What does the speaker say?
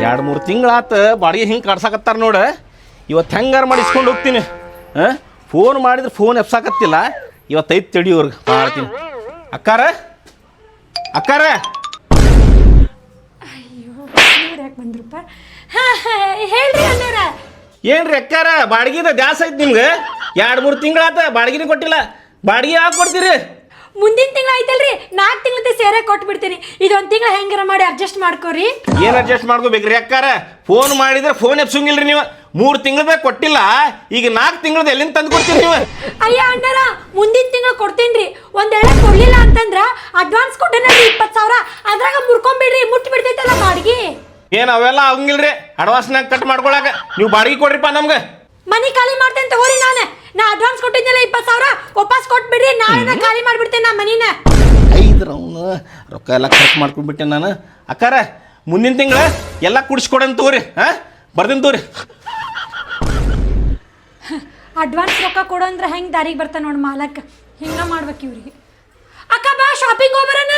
2-3 ತಿಂಗಳಾತ ಬಾಡಿಗೆ ಹಿಂಗೆ ಕಾಡ್ಸಾಕತ್ತಾರ ನೋಡ. ಇವತ್ತು ಹೆಂಗಾರ ಮಾಡಿ ಇಸ್ಕೊಂಡು ಹೋಗ್ತೀನಿ. ಫೋನ್ ಮಾಡಿದ್ರೆ ಫೋನ್ ಎಪ್ಸಾಕತ್ತಿಲ್ಲ. ಇವತ್ತೈದು ತಡಿಯೋರ್ಗೆ ಮಾಡ್ತೀನಿ. ಅಕ್ಕಾರ ಅಕ್ಕಾರ ಅಯ್ಯೋ ಯಾಕೆ ಬಂದ್ರಪ್ಪ? ಹೇಳ್ರಿ ಅಣ್ಣಾರ. ಏನ್ರಿ ಅಕ್ಕಾರ ಬಾಡಿಗೆದ ದ್ಯಾಸ ಐತಿ ನಿಮ್ಗೆ? 2-3 ತಿಂಗಳಾತ ಬಾಡಿಗೆನೇ ಕೊಟ್ಟಿಲ್ಲ. ಬಾಡಿಗೆ ಯಾಕೆ ಕೊಡ್ತೀರಿ? ಮುಂದಿನ ತಿಂಗಳು ಐತಲ್ರಿ 4 ತಿಂಗಳത്തെ ಸೇರೆ ಕೊಟ್ಬಿಡ್ತೀನಿ. ಇದೊಂದು ತಿಂಗಳು ಹೆಂಗಾರ ಮಾಡಿ ಅಡ್ಜಸ್ಟ್ ಮಾಡ್ಕೋರಿ. ಏನು ಅಡ್ಜಸ್ಟ್ ಮಾಡ್ಕೋಬೇಕ್ರಿ ಅಕ್ಕಾರ? ಫೋನ್ ಮಾಡಿದ್ರೆ ಫೋನ್ ಎಪ್ಸಂಗಿಲ್ರಿ ನೀವು. 3 ತಿಂಗಳದಾಗ ಕೊಟ್ಟಿಲ್ಲ, ಈಗ 4 ತಿಂಗಳದ ಎಲ್ಲಿಂದ ತಂದು ಕೊಡ್ತೀರಿ ನೀವು? ಅಯ್ಯ ಅಣ್ಣಾರ ಮುಂದಿನ ತಿಂಗಳು ಕೊಡ್ತೇನ್ರಿ. ಒಂದೇಳೆ ಕೊಡ್ಲಿಲ್ಲ ಅಂತಂದ್ರ ಅಡ್ವಾನ್ಸ್ ಕೊಟ್ಟೇನ್ರಿ 20,000. ಅದ್ರಾಗ ಮುರ್ಕೊಂಬಿಡ್ರಿ, ಮುಟ್ಟಿ ಬಿಡ್ತೈತಲ್ಲ ಬಾಡಿಗೆ. ಏನು ಅವೆಲ್ಲ ಆಗಂಗಿಲ್ರಿ. ಅಡ್ವಾನ್ಸ್ನಾಗ ಕಟ್ ಮಾಡ್ಕೊಳಕ ನೀವು ಬಾಡಿಗೆ ಕೊಡ್ರಿಪ್ಪ ನಮ್ಗೆ. ಮನಿ ಖಾಲಿ ಮಾಡ್ತೇನೆ ತಗೋರಿ. ನಾ ಅಡ್ವಾನ್ಸ್ ಕೊಟ್ಟಿದ್ದೆಲ್ಲ 20,000 ವಾಪಸ್ ಕೊಟ್ಬಿಡ್ರಿ. ನಾಳೆ ಖಾಲಿ ಮಾಡ್ಬಿಡ್ತೇನೆ ನಾ ಮನಿನ. ಐದ್ರ ಅವನು ರೊಕ್ಕ ಎಲ್ಲ ಖರ್ಚು ಮಾಡ್ಕೊಂಡ್ಬಿಟ್ಟೆ ನಾನು. ಅಕ್ಕಾರ ಮುಂದಿನ ತಿಂಗಳ ಎಲ್ಲ ಕುಡಿಸ್ಕೊಡಂತ ತಗೋರಿ. ಬರ್ತೀನಿ ತಗೋರಿ. ಅಡ್ವಾನ್ಸ್ ರೊಕ್ಕ ಕೊಡು ಅಂದ್ರೆ ಹೆಂಗೆ ದಾರಿಗೆ ಬರ್ತಾನೆ ನೋಡಿ ಮಾಲಕ್. ಹಿಂಗ ಮಾಡ್ಬೇಕು ಇವ್ರಿಗೆ. ಅಕ್ಕ ಬಾ ಶಾಪಿಂಗ್ ಹೋಗ್ಬರೋಣ.